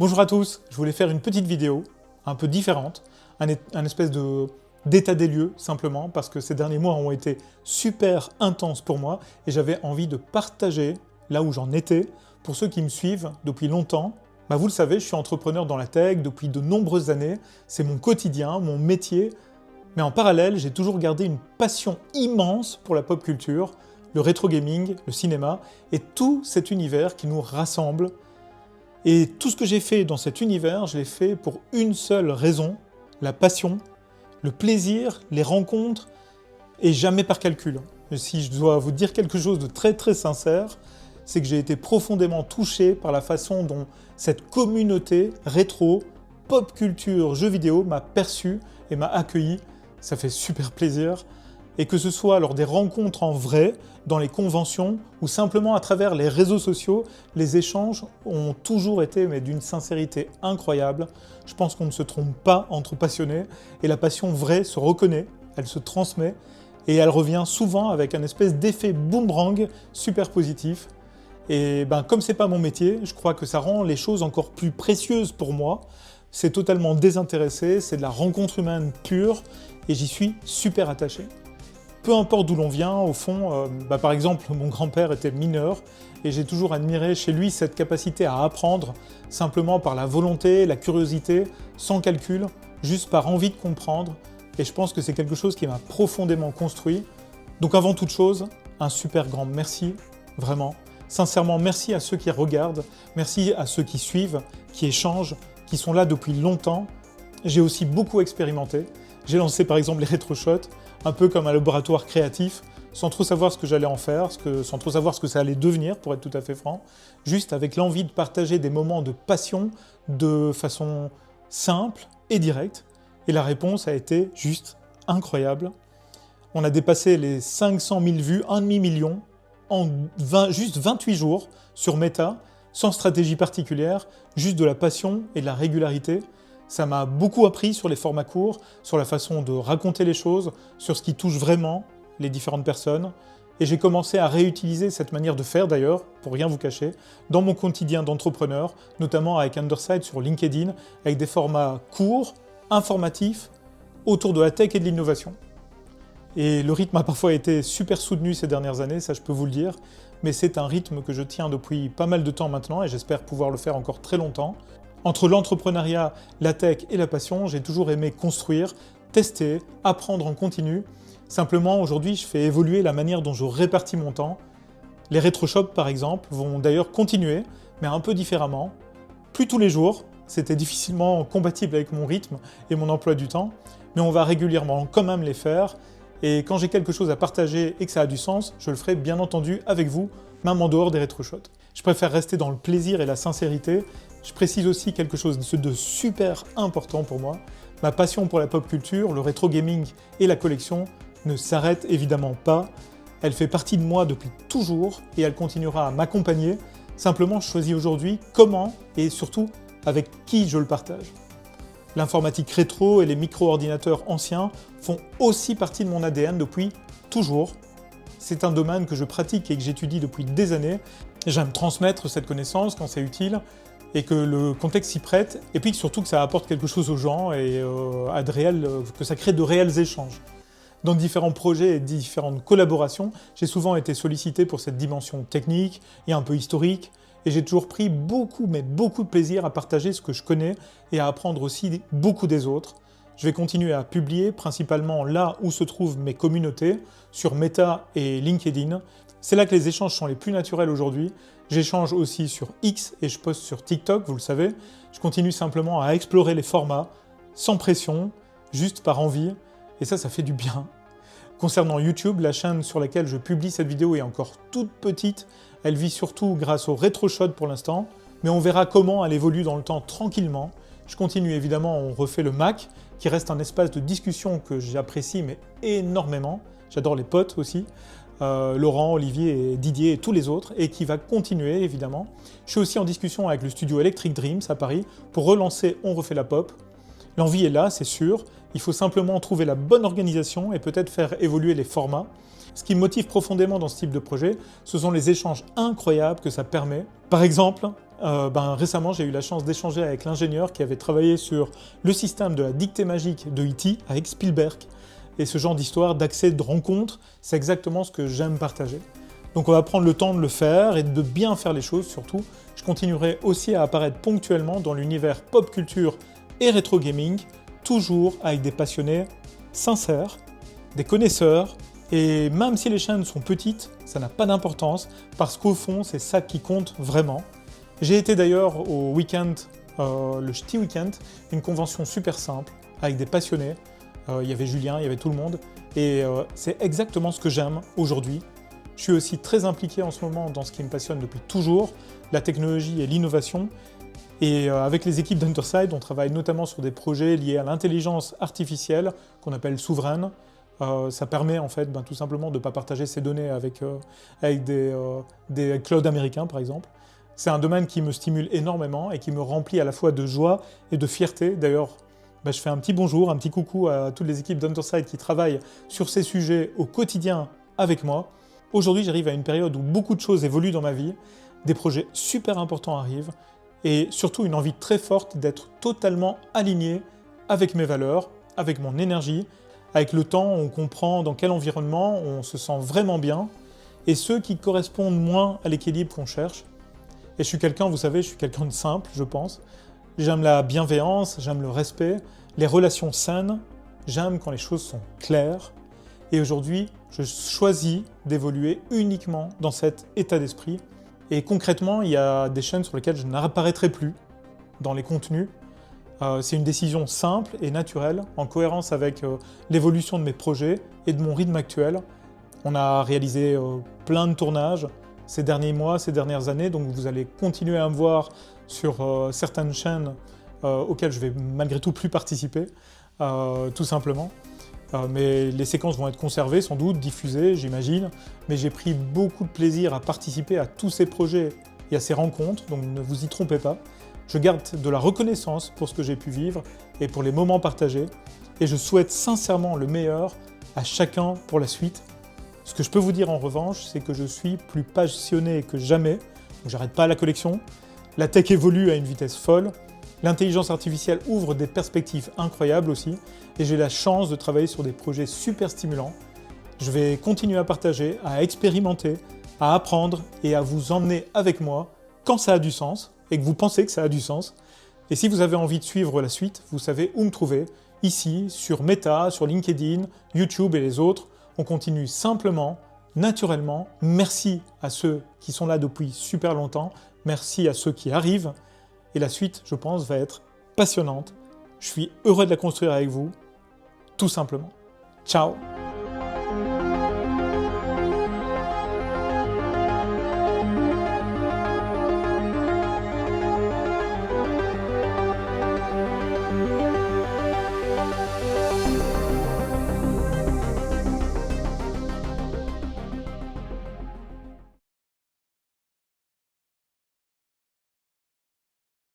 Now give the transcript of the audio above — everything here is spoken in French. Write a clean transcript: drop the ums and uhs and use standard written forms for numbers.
Bonjour à tous, je voulais faire une petite vidéo, un peu différente, un espèce d'état des lieux simplement, parce que ces derniers mois ont été super intenses pour moi et j'avais envie de partager là où j'en étais pour ceux qui me suivent depuis longtemps. Vous le savez, je suis entrepreneur dans la tech depuis de nombreuses années, c'est mon quotidien, mon métier, mais en parallèle, j'ai toujours gardé une passion immense pour la pop culture, le rétro gaming, le cinéma et tout cet univers qui nous rassemble. Et tout ce que j'ai fait dans cet univers, je l'ai fait pour une seule raison, la passion, le plaisir, les rencontres, et jamais par calcul. Et si je dois vous dire quelque chose de très très sincère, c'est que j'ai été profondément touché par la façon dont cette communauté rétro, pop culture, jeux vidéo m'a perçu et m'a accueilli. Ça fait super plaisir. Et que ce soit lors des rencontres en vrai, dans les conventions, ou simplement à travers les réseaux sociaux, les échanges ont toujours été d'une sincérité incroyable. Je pense qu'on ne se trompe pas entre passionnés, et la passion vraie se reconnaît, elle se transmet, et elle revient souvent avec un espèce d'effet boomerang super positif. Et comme c'est pas mon métier, je crois que ça rend les choses encore plus précieuses pour moi. C'est totalement désintéressé, c'est de la rencontre humaine pure, et j'y suis super attaché. Peu importe d'où l'on vient, au fond, par exemple, mon grand-père était mineur et j'ai toujours admiré chez lui cette capacité à apprendre simplement par la volonté, la curiosité, sans calcul, juste par envie de comprendre. Et je pense que c'est quelque chose qui m'a profondément construit. Donc avant toute chose, un super grand merci, vraiment. Sincèrement, merci à ceux qui regardent, merci à ceux qui suivent, qui échangent, qui sont là depuis longtemps. J'ai aussi beaucoup expérimenté. J'ai lancé par exemple les rétroshots, un peu comme un laboratoire créatif, sans trop savoir ce que j'allais en faire, sans trop savoir ce que ça allait devenir, pour être tout à fait franc, juste avec l'envie de partager des moments de passion de façon simple et directe. Et la réponse a été juste incroyable. On a dépassé les 500 000 vues, 1,5 million, en juste 28 jours sur Meta, sans stratégie particulière, juste de la passion et de la régularité. Ça m'a beaucoup appris sur les formats courts, sur la façon de raconter les choses, sur ce qui touche vraiment les différentes personnes. Et j'ai commencé à réutiliser cette manière de faire d'ailleurs, pour rien vous cacher, dans mon quotidien d'entrepreneur, notamment avec Underside sur LinkedIn, avec des formats courts, informatifs, autour de la tech et de l'innovation. Et le rythme a parfois été super soutenu ces dernières années, ça je peux vous le dire, mais c'est un rythme que je tiens depuis pas mal de temps maintenant et j'espère pouvoir le faire encore très longtemps. Entre l'entrepreneuriat, la tech et la passion, j'ai toujours aimé construire, tester, apprendre en continu. Simplement, aujourd'hui, je fais évoluer la manière dont je répartis mon temps. Les rétroshops, par exemple, vont d'ailleurs continuer, mais un peu différemment. Plus tous les jours, c'était difficilement compatible avec mon rythme et mon emploi du temps, mais on va régulièrement quand même les faire. Et quand j'ai quelque chose à partager et que ça a du sens, je le ferai bien entendu avec vous, même en dehors des rétroshots. Je préfère rester dans le plaisir et la sincérité. Je précise aussi quelque chose de super important pour moi. Ma passion pour la pop culture, le rétro gaming et la collection ne s'arrête évidemment pas. Elle fait partie de moi depuis toujours et elle continuera à m'accompagner. Simplement, je choisis aujourd'hui comment et surtout avec qui je le partage. L'informatique rétro et les micro-ordinateurs anciens font aussi partie de mon ADN depuis toujours. C'est un domaine que je pratique et que j'étudie depuis des années. J'aime transmettre cette connaissance quand c'est utile et que le contexte s'y prête, et puis surtout que ça apporte quelque chose aux gens et que ça crée de réels échanges. Dans différents projets et différentes collaborations, j'ai souvent été sollicité pour cette dimension technique et un peu historique, et j'ai toujours pris beaucoup de plaisir à partager ce que je connais et à apprendre aussi beaucoup des autres. Je vais continuer à publier, principalement là où se trouvent mes communautés, sur Meta et LinkedIn. C'est là que les échanges sont les plus naturels aujourd'hui. J'échange aussi sur X et je poste sur TikTok, vous le savez. Je continue simplement à explorer les formats, sans pression, juste par envie, et ça fait du bien. Concernant YouTube, la chaîne sur laquelle je publie cette vidéo est encore toute petite. Elle vit surtout grâce aux rétroshots pour l'instant, mais on verra comment elle évolue dans le temps tranquillement. Je continue évidemment, on refait le Mac, qui reste un espace de discussion que j'apprécie mais énormément. J'adore les potes aussi. Laurent, Olivier et Didier et tous les autres, et qui va continuer évidemment. Je suis aussi en discussion avec le studio Electric Dreams à Paris pour relancer On refait la pop. L'envie est là, c'est sûr, il faut simplement trouver la bonne organisation et peut-être faire évoluer les formats. Ce qui me motive profondément dans ce type de projet, ce sont les échanges incroyables que ça permet. Par exemple, Récemment, j'ai eu la chance d'échanger avec l'ingénieur qui avait travaillé sur le système de la dictée magique de E.T. avec Spielberg. Et ce genre d'histoire, d'accès, de rencontre, c'est exactement ce que j'aime partager. Donc on va prendre le temps de le faire et de bien faire les choses surtout. Je continuerai aussi à apparaître ponctuellement dans l'univers pop culture et rétro gaming, toujours avec des passionnés sincères, des connaisseurs, et même si les chaînes sont petites, ça n'a pas d'importance, parce qu'au fond, c'est ça qui compte vraiment. J'ai été d'ailleurs au week-end, le Ch'ti Weekend, une convention super simple, avec des passionnés. Il y avait Julien, il y avait tout le monde, et c'est exactement ce que j'aime aujourd'hui. Je suis aussi très impliqué en ce moment dans ce qui me passionne depuis toujours, la technologie et l'innovation. Et avec les équipes d'Underside, on travaille notamment sur des projets liés à l'intelligence artificielle, qu'on appelle souveraine. Ça permet en fait tout simplement de ne pas partager ces données avec des clouds américains par exemple. C'est un domaine qui me stimule énormément et qui me remplit à la fois de joie et de fierté. D'ailleurs, je fais un petit bonjour, un petit coucou à toutes les équipes d'Underside qui travaillent sur ces sujets au quotidien avec moi. Aujourd'hui, j'arrive à une période où beaucoup de choses évoluent dans ma vie, des projets super importants arrivent, et surtout une envie très forte d'être totalement aligné avec mes valeurs, avec mon énergie. Avec le temps, on comprend dans quel environnement on se sent vraiment bien, et ceux qui correspondent moins à l'équilibre qu'on cherche. Et je suis quelqu'un, vous savez, je suis quelqu'un de simple, je pense. J'aime la bienveillance, j'aime le respect, les relations saines, j'aime quand les choses sont claires. Et aujourd'hui, je choisis d'évoluer uniquement dans cet état d'esprit. Et concrètement, il y a des chaînes sur lesquelles je n'apparaîtrai plus dans les contenus. C'est une décision simple et naturelle, en cohérence avec l'évolution de mes projets et de mon rythme actuel. On a réalisé plein de tournages ces derniers mois, ces dernières années, donc vous allez continuer à me voir sur certaines chaînes auxquelles je vais malgré tout plus participer, tout simplement. Mais les séquences vont être conservées, sans doute, diffusées, j'imagine. Mais j'ai pris beaucoup de plaisir à participer à tous ces projets et à ces rencontres, donc ne vous y trompez pas. Je garde de la reconnaissance pour ce que j'ai pu vivre et pour les moments partagés. Et je souhaite sincèrement le meilleur à chacun pour la suite. Ce que je peux vous dire en revanche, c'est que je suis plus passionné que jamais. Donc j'arrête pas la collection. La tech évolue à une vitesse folle. L'intelligence artificielle ouvre des perspectives incroyables aussi, et j'ai la chance de travailler sur des projets super stimulants. Je vais continuer à partager, à expérimenter, à apprendre et à vous emmener avec moi quand ça a du sens, et que vous pensez que ça a du sens. Et si vous avez envie de suivre la suite, vous savez où me trouver, ici, sur Meta, sur LinkedIn, YouTube et les autres. On continue simplement, naturellement. Merci à ceux qui sont là depuis super longtemps, merci à ceux qui arrivent. Et la suite, je pense, va être passionnante. Je suis heureux de la construire avec vous, tout simplement. Ciao!